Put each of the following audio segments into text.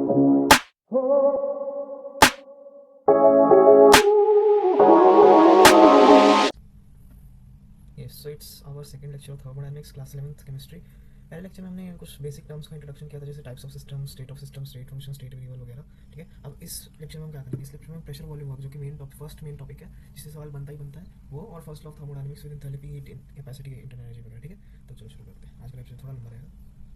So it's our second lecture of thermodynamics class 11th chemistry. पहले lecture में हमने कुछ बेसिक टर्म्स का इंट्रोडक्शन किया था, जैसे types of system, state function, state variable वगैरह। ठीक है, अब इस लेक्चर में हम क्या करेंगे? इस लेक्चर में प्रेशर वॉल्यूम वर्क, जो कि फर्स्ट मेन टॉपिक है, जिससे सवाल बनता ही बनता है, वो और first law of thermodynamics with enthalpy, heat capacity, internal energy वगैरह। ठीक है, तो चलो शुरू करते हैं। आज का लेक्चर थोड़ा लंबा रहेगा।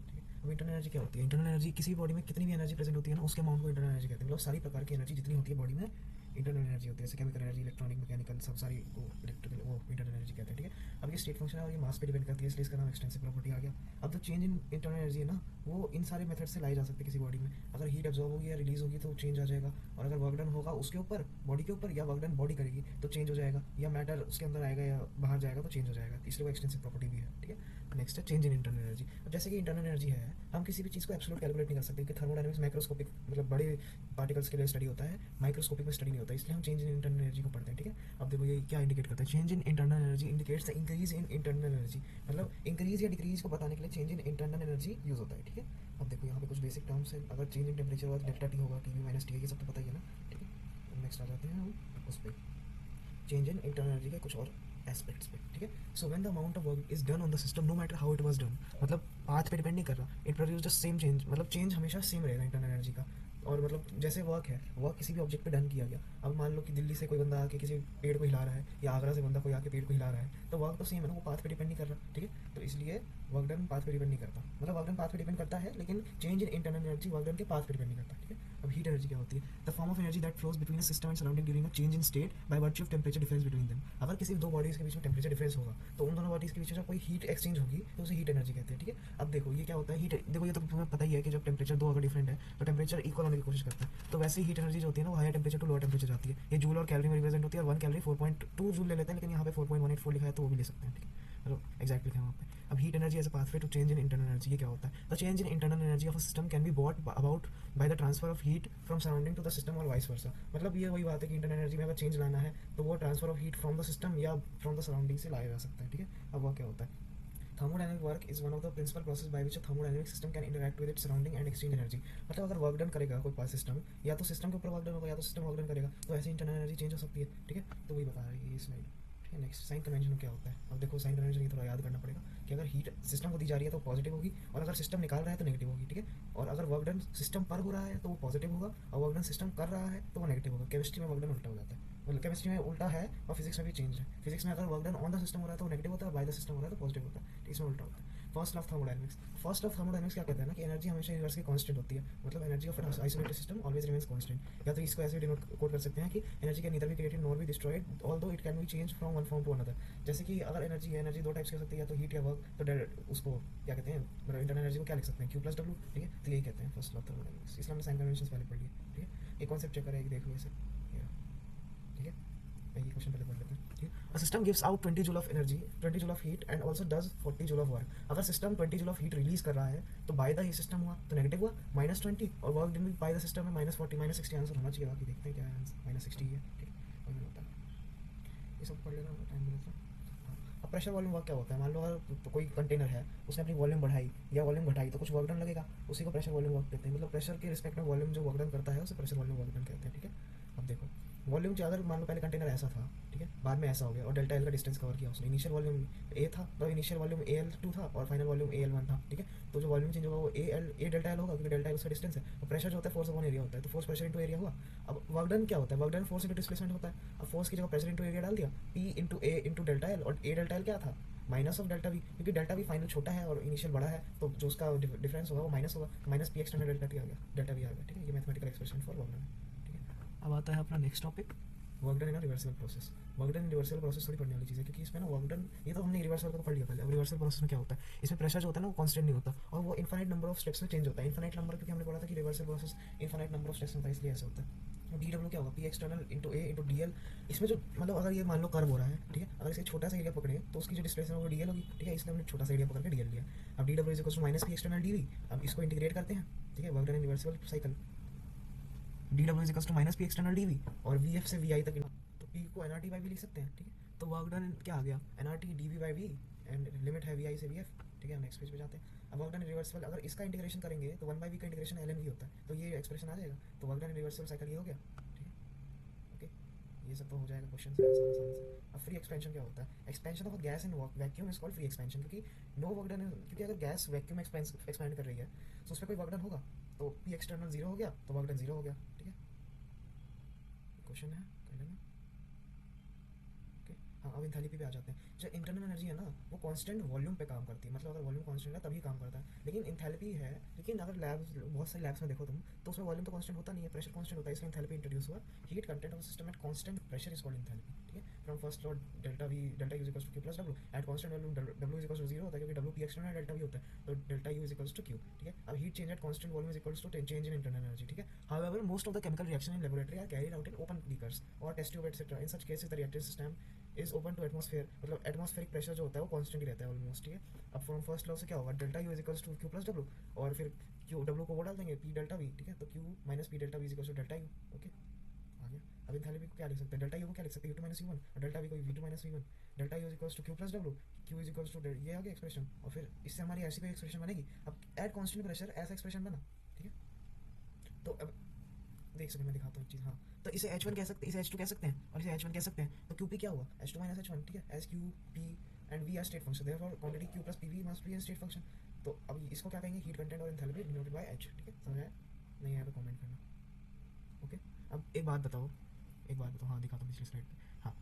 ठीक है, अब इंटरनल एनर्जी क्या होती है? इंटरनल एनर्जी किसी भी बॉडी में कितनी भी एनर्जी प्रेजेंट होती है ना, उसके अमाउंट को इंटरनल एनर्जी कहते हैं। मतलब सारी प्रकार की एनर्जी जितनी होती है बॉडी में, इंटरनल एनर्जी होती है। जैसे केमिकल एनर्जी, इलेक्ट्रॉनिक, मैकेनिकल, सब सारी को इलेक्ट्रिकल, वो इंटरनल एनर्जी कहते हैं। ठीक है, अब ये स्टेट फंक्शन है और ये मास पे डिपेंड करती है, इसलिए इसका नाम एक्सटेंसिव प्रॉपर्टी आ गया। अब जो चेंज इन इंटरनल एनर्जी है ना, वो इन सारे मेथड से लाई जा सकती है किसी बॉडी में। अगर हीट एब्जॉर्ब होगी या रिलीज होगी तो चेंज आ जाएगा, और अगर वर्क डन होगा उसके ऊपर, बॉडी के ऊपर, या वर्क डन बॉडी करेगी तो चेंज हो जाएगा, या मैटर उसके अंदर आएगा या बाहर जाएगा तो चेंज हो जाएगा, इसलिए वो एक्सटेंसिव प्रॉपर्टी भी है। ठीक है, नेक्स्ट है चेंज इन इंटरनल एनर्जी। अब जैसे कि इंटरनल एनर्जी है, हम किसी भी चीज़ को एब्सोल्यूट कैलकुलेट नहीं कर सकते, क्योंकि थर्मोडायनेमिक्स माइक्रोस्कोपिक, मतलब बड़े पार्टिकल्स के लिए स्टडी होता है, माइक्रोस्कोपिक में स्टडी नहीं होता, इसलिए हम चेंज इन इंटरनल एनर्जी को पढ़ते हैं। ठीक है, अब देखो ये क्या इंडिकेट करता है? Change in internal energy indicates the increase in internal energy, मतलब इंक्रीज या डिक्रीज को बताने के लिए change in internal energy use होता है। ठीक है, अब देखो यहाँ पे कुछ बेसिक टर्म्स है। अगर चेंज इन टेम्परेचर हुआ तो डेल्टा टी होगा, टी वी माइनस टी है, ये सब तो पता ही है ना। ठीक है, नेक्स्ट आ जाते हैं हम उस पर, चेंज इन इंटरनल एनर्जी के कुछ और एस्पेक्ट्स पे। ठीक है, so when the amount of work is done on the system, no matter how it was done, मतलब पाथ पे डिपेंड नहीं कर रहा, it produce the same change, मतलब चेंज हमेशा सेम रहेगा इंटरनल एनर्जी का। और मतलब जैसे वर्क है, वर्क किसी भी ऑब्जेक्ट पे डन किया गया, अब मान लो कि दिल्ली से कोई बंदा आके किसी पेड़ को हिला रहा है, या आगरा से बंदा कोई आके पेड़ को हिला रहा है, तो वर्क तो सेम है ना, वो पाथ पे डिपेंड नहीं कर रहा। ठीक है, तो इसलिए वर्क डन पाथ पे डिपेंड नहीं करता, मतलब वर्क डन पाथ पे डिपेंड करता है, लेकिन change in internal energy work done के पाथ पे डिपेंड नहीं करता। ठीक है, अब हीट एनर्जी क्या होती है? The form of energy that flows between a system and surrounding during a change in state by virtue of temperature difference between them. अगर किसी दो बॉडीज के बीच में टेंपरेचर डिफरेंस होगा, तो उन दोनों बॉडीज के बीच में कोई हीट एक्सचेंज होगी तो उसे हीट एनर्जी कहते हैं। ठीक है, अब देखो ये क्या होता है? हीट, देखो ये तो तुम्हें पता ही है कि जब टेंपरेचर दो अगर डिफरेंट है तो टेंपरेचर इक्वल होने की कोशिश करता है, तो वैसे ही हीट एनर्जी जो होती है ना, वो higher temperature to lower temperature जाती है। ये जूल और कैलोरी में रिप्रेजेंट होती है, और 1 कैलोरी 4.2 जूल ले लेते हैं, लेकिन यहाँ पे 4.184 लिखा है तो वो भी ले सकते हैं। ठीक है, मतलब एग्जैक्ट लिखा है वहाँ पे। अब heat energy as a pathway to change in internal energy, ये क्या होता है? The change in internal energy of a system can be brought about by the transfer of heat from surrounding to the system और vice versa. मतलब ये वही बात है कि इंटरनल एनर्जी में अगर चेंज लाना है तो वो transfer of heat from the system या फ्रॉम द सराउंडिंग से लाया जा सकता है। ठीक है, अब वह क्या होता है? Thermodynamic work is one of the principal process by which a thermodynamic system can interact with its surrounding and exchange energy. मतलब अगर वर्क डन करेगा कोई पास सिस्टम, या तो सिस्टम के ऊपर वर्क डन होगा, या तो सिस्टम वर्क डन करेगा, तो ऐसे इंटरनल एनर्जी चेंज हो सकती है। ठीक है, तो वही बता रही है ये स्लाइड। ठीक है, नेक्स्ट साइन कन्वेंशन क्या होता है? अब देखो साइन कन्वेंशन ये थोड़ा याद करना पड़ेगा कि अगर हीट सिस्टम को दी जा रही है तो पॉजिटिव होगी, और अगर सिस्टम निकाल रहा है तो नेगेटिव होगी। ठीक है, और अगर वर्क डन सिस्टम पर हो रहा है तो वो पॉजिटिव होगा, और वर्क डन सिस्टम कर रहा है तो वो नेगेटिव होगा। केमिस्ट्री में वर्क डन उल्टा हो जाता है, मतलब केमिस्ट्री में उल्टा है और फिजिक्स में भी चेंज है। फिजिक्स में अगर work done on the system हो रहा है तो वो नेगेटिव होता है, और बाय द सिस्टम हो रहा है तो पॉजिटिव होता है। इसमें उल्टा होता है। First of thermodynamics, first of thermodynamics क्या कहता है ना कि एनर्जी हमेशा यूनिवर्स की कांस्टेंट होती है, मतलब energy of isolated system always remains constant. या तो इसको ऐसे डिनोट कोड कर सकते हैं कि energy can neither be created nor be destroyed although it can be change from one form to another. जैसे कि अगर एनर्जी है, एनर्जी दो टाइप्स की हो सकती है, या तो हीट या वर्क, तो उसको क्या कहते हैं, मतलब इंटरनल एनर्जी को क्या लिख सकते हैं? Q plus W. ठीक है, तो यही कहते हैं फर्स्ट ऑफ थर्मोडायनेमिक्स। इसलिए हमने साइन कन्वेंशन पहले पढ़ लिया। ठीक है, एक कॉन्सेप्ट चेक करें, देख लो इसे। ठीक है, ये क्वेश्चन पहले पढ़ लेते हैं। ठीक है, a system gives out 20 joule of energy, 20 joule of heat and also does 40 joule of work। अगर system 20 joule of heat release कर रहा है तो बाय द ही सिस्टम हुआ तो नेगेटिव हुआ -20, और work done by the system है -40 -60 आंसर होना चाहिए। बाकी देखते हैं क्या है आंसर, -60 ही है। ठीक है, और होता है ये सब पढ़ लेना, टाइम मिला था। अब प्रेशर वॉल्यूम वर्क क्या होता है? मान लो अगर तो कोई कंटेनर है, उसने अपनी वॉल्यूम बढ़ाई या वॉल्यूम घटाई तो कुछ वर्क डन लगेगा, उसी को प्रेशर वॉल्यूम वर्क कहते हैं। मतलब प्रेशर के रिस्पेक्ट में वॉल्यूम जो वर्क डन करता है उसे प्रेशर वॉल्यूम वर्क डन कहते हैं। ठीक है, अब देखो वॉल्यूम जो, अगर मान लो पहले कंटेनर ऐसा था, ठीक है, बाद में ऐसा हो गया और डेल्टा एल का डिस्टेंस कवर किया उसने। इनिशियल वॉल्यूम ए था, तो initial volume A L two था और final volume A L one था। ठीक है, तो जो वॉल्यूम चेंज होगा वो ए डेल्टा एल होगा, क्योंकि डेल्टा एल उसका डिस्टेंस है, और प्रेशर जो होता है फोर्स अपॉन एरिया होता है, तो फोर्स प्रेशर इंटू एरिया हुआ। अब वर्क डन क्या होता है? Work done force into displacement होता है। अब फोर्स की जगह प्रेशर इंटू एरिया डाल दिया, पी इंटू ए इंटू डेल्टा एल, और ए डेल्टा एल क्या था? माइनस ऑफ डेल्टा वी, क्योंकि डेल्टा वी फाइनल छोटा है और इनिशियल बड़ा है, तो जो उसका डिफरेंस होगा वो माइनस होगा, minus P external delta T आ गया, डेल्टा वी आ गया। ठीक है, ये mathematical expression for work done. ठीक है, अब आता है अपना next topic, work done in a reversible process. Work done in reversible process थोड़ी पढ़ने वाली चीज़ है, क्योंकि इसमें ना वर्क डन, ये तो हमने रिवर्सल को पढ़ लिया पहले। अब रिवर्सल प्रोसेस में क्या होता है? इसमें प्रेशर जो होता है ना वो कांस्टेंट नहीं होता, और वो इनफाइनाइट नंबर ऑफ स्टेप्स में चेंज होता है। इनफाइनाइट नंबर, क्योंकि हमने पढ़ा था कि reversal process infinite number of steps होता है, इसलिए ऐसा होता है। डी डब्ल्यू क्या होगा? पी एक्सटर्नल इंटू ए इंटू डी एल। इसमें जो, मतलब अगर ये मान लो कर्व हो रहा है, ठीक है, अगर इसे छोटा सा एरिया पकड़े तो उसकी जो डिस्प्लेसमेंट वो डी एल होगी। ठीक है, इसलिए हमने छोटा सा एरिया पकड़ के डी एल लिया। अब D W is equal to minus P external D V. अब इसको इंटीग्रेट करते हैं। ठीक है, work done in reversible cycle, D W is equal to minus P external D V, और वी एफ से वी आई तक, तो पी को N R T by V लिख सकते हैं। ठीक है, तो वर्क डन क्या आ गया? N R T D V by V, and limit है वी आई से वी एफ। ठीक है, नेक्स्ट पेज पे जाते हैं। अब वर्क डन रिवर्सिबल, अगर इसका इंटीग्रेशन करेंगे तो 1/v का इंटीग्रेशन ln v होता है, तो ये एक्सप्रेशन आ जाएगा। तो वर्क डन रिवर्सिबल साइकिल ये हो गया, ठीक है। ओके, ये सब तो हो जाएगा क्वेश्चन से आसान आसान से। अब फ्री एक्सपेंशन क्या होता है? Expansion of gas in vacuum is called free expansion, क्योंकि नो वर्क डन, क्योंकि अगर गैस वैक्यूम में एक्सपेंड कर रही है तो उस पर कोई वर्क डन होगा, तो पी एक्सटर्नल जीरो हो गया, तो वर्क डन जीरो हो गया, ठीक है। क्वेश्चन है, कर लेना। ओके, हाँ अब इंथैल्पी पे आ जाते हैं। जो इंटरनल एनर्जी है ना वो कांस्टेंट वॉल्यूम पे काम करती है, मतलब अगर वॉल्यूम कांस्टेंट है तभी काम करता है। लेकिन इंथैल्पी है, लेकिन अगर लैब्स, बहुत सारी लैब्स में देखो तुम, तो उसमें वॉल्यूम तो कांस्टेंट होता नहीं है, प्रेशर कांस्टेंट होता है, इसलिए इंथैल्पी इंट्रोड्यूस हुआ। Heat content of system at constant pressure is called enthalpy, ठीक है। From first law delta V, delta U is equals to Q plus W, at constant volume W is equals to zero होता है, क्योंकि W P external delta V होता है, तो delta U is equals to Q, ठीक है। अब heat change at constant volume is equals to change in internal energy, ठीक है। However most of the chemical reaction in laboratory are carried out in open beakers और test tube etcetera. In such cases the reactive system is open to atmosphere, मतलब atmospheric pressure जो होता है वो constant ही रहता है ऑलमोस्ट, ठीक है। अब फ्रॉम फर्स्ट लॉ से क्या होगा, delta U is equals to Q plus W, और फिर क्यू डब्ल्यू को वो डाल देंगे पी डेल्टा वी, ठीक है। तो Q minus P delta V is equals to delta U, okay आ गया। अब इंथैल्पी को क्या लिख सकते हैं, डेल्टा यू को क्या लिख सकते हैं, U two minus U one, और डेल्टा वी को V two minus V one. Delta U is equals to Q plus W, Q is equals to ये आ गया एक्सप्रेशन, और फिर इससे हमारी ऐसी कोई एक्सप्रेशन बनेगी। अब एट कांस्टेंट प्रेशर ऐसा एक्सप्रेशन बना, ठीक है। तो अब देख सकते, मैं दिखाता हूँ एक चीज़, हाँ। तो इसे H1 कह सकते हैं, इसे H2 कह सकते हैं, और इसे H1 कह सकते हैं। तो QP क्या हुआ, H2 माइनस H1, ठीक है। As Q P and V are state function, therefore quantity Q plus PV must be an state function. तो अब इसको क्या कहेंगे, हीट कंटेंट और एंथैल्पी डिनोटेड बाय H, ठीक है। समझाया? नहीं आया तो कमेंट करना, ओके। अब एक बात बताओ, एक बात बताओ, हाँ दिखाता हूँ पिछली स्लाइड पे, हाँ।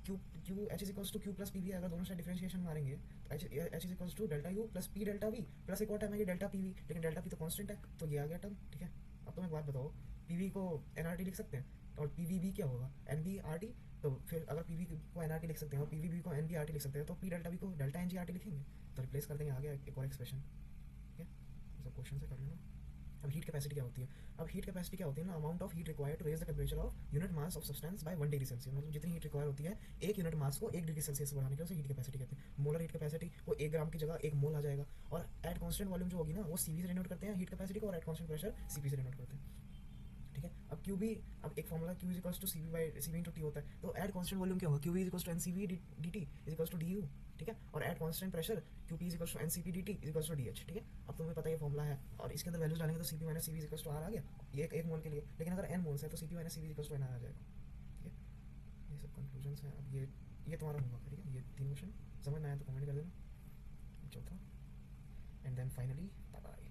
Q Q H is equals to Q plus P V, अगर दोनों साइड डिफरेंशिएशन मारेंगे तो H is equals to delta U plus P delta V plus एक और टर्म है डेल्टा पी वी, लेकिन डेल्टा पी तो कांस्टेंट है, तो ये आ गया टर्म, ठीक है। अब तुम एक बात बताओ, पी वी को एन आर टी लिख सकते हैं, और पी वी बी क्या होगा, एन बी आर टी। तो फिर अगर पी वी को एन आर टी लिख सकते हैं और पी वी बी को एन बी आर टी लिख सकते हैं, तो पी डेल्टा बी को delta N G R T लिखेंगे, तो रिप्लेस कर देंगे, आ गया एक और एक्सप्रेशन, ठीक है। सब क्वेश्चन से कर लेना। अब हीट कैपेसिटी क्या होती है? अब हीट कैपेसिटी क्या होती है ना, amount of heat required to raise the temperature of unit mass of substance by 1 degree Celsius, मतलब जितनी हीट रिक्वायर होती है एक यूनिट मास को 1 डिग्री सेल्सियस से बढ़ाने के लिए, उसे हीट कैपेसिटी कहते हैं। मोलर हीट कैपेसिटी वो 1 ग्राम की जगह 1 मोल आ जाएगा, और एट कांस्टेंट वॉल्यूम जो होगी ना वो सीवी से डिनोट करते हैं हीट कैपेसिटी को, और एट कांस्टेंट प्रेशर सीपी से डिनोट करते हैं, ठीक है। अब क्यू भी, अब एक formula Q is equals to C V by C V into T होता है, तो एट कांस्टेंट वॉल्यूम क्या होगा, Q is equals to N C V D T is equals to D U, ठीक है। और at constant pressure Q P is equals to N C P D T is equals to D H, ठीक है। अब तुम्हें पता है ये फॉर्मूला है, और इसके अंदर वैल्यूज डालेंगे तो C P minus C V is equals to R आ गया, ये एक मोल के लिए। लेकिन अगर एन मोल्स है तो C P minus C V is equals to N R आ जाएगा, ठीक है। ये सब कंक्लूजन्स हैं। अब ये तुम्हारा होमवर्क, ठीक है। ये 3 क्वेश्चन समझ में आया तो कमेंट कर देना, चौथा। And then finally bye bye.